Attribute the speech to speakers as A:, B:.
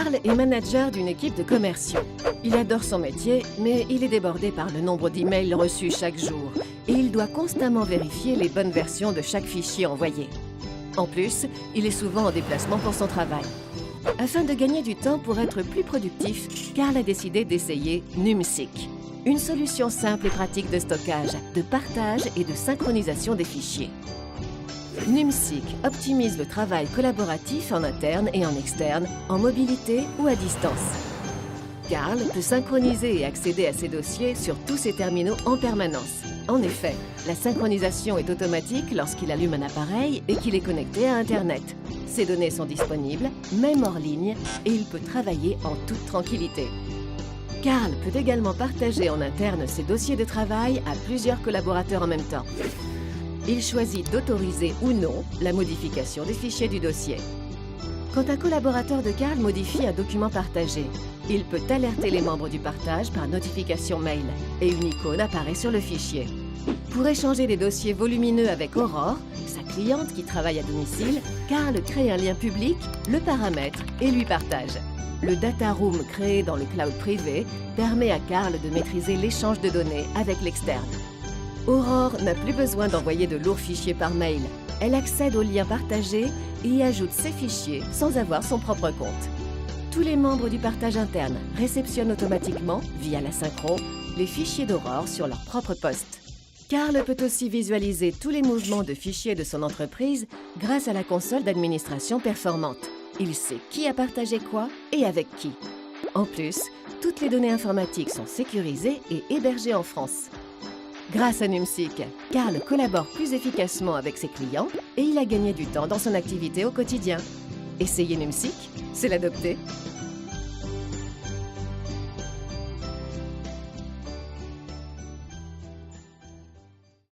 A: Karl est manager d'une équipe de commerciaux. Il adore son métier, mais il est débordé par le nombre d'emails reçus chaque jour et il doit constamment vérifier les bonnes versions de chaque fichier envoyé. En plus, il est souvent en déplacement pour son travail. Afin de gagner du temps pour être plus productif, Karl a décidé d'essayer Numseek, une solution simple et pratique de stockage, de partage et de synchronisation des fichiers. Numseek optimise le travail collaboratif en interne et en externe, en mobilité ou à distance. Karl peut synchroniser et accéder à ses dossiers sur tous ses terminaux en permanence. En effet, la synchronisation est automatique lorsqu'il allume un appareil et qu'il est connecté à Internet. Ses données sont disponibles, même hors ligne, et il peut travailler en toute tranquillité. Karl peut également partager en interne ses dossiers de travail à plusieurs collaborateurs en même temps. Il choisit d'autoriser ou non la modification des fichiers du dossier. Quand un collaborateur de Karl modifie un document partagé, il peut alerter les membres du partage par notification mail et une icône apparaît sur le fichier. Pour échanger des dossiers volumineux avec Aurore, sa cliente qui travaille à domicile, Karl crée un lien public, le paramètre et lui partage. Le data room créé dans le cloud privé permet à Karl de maîtriser l'échange de données avec l'externe. Aurore n'a plus besoin d'envoyer de lourds fichiers par mail. Elle accède aux liens partagés et y ajoute ses fichiers sans avoir son propre compte. Tous les membres du partage interne réceptionnent automatiquement, via la synchro, les fichiers d'Aurore sur leur propre poste. Karl peut aussi visualiser tous les mouvements de fichiers de son entreprise grâce à la console d'administration performante. Il sait qui a partagé quoi et avec qui. En plus, toutes les données informatiques sont sécurisées et hébergées en France. Grâce à Numseek, Karl collabore plus efficacement avec ses clients et il a gagné du temps dans son activité au quotidien. Essayer Numseek, c'est l'adopter.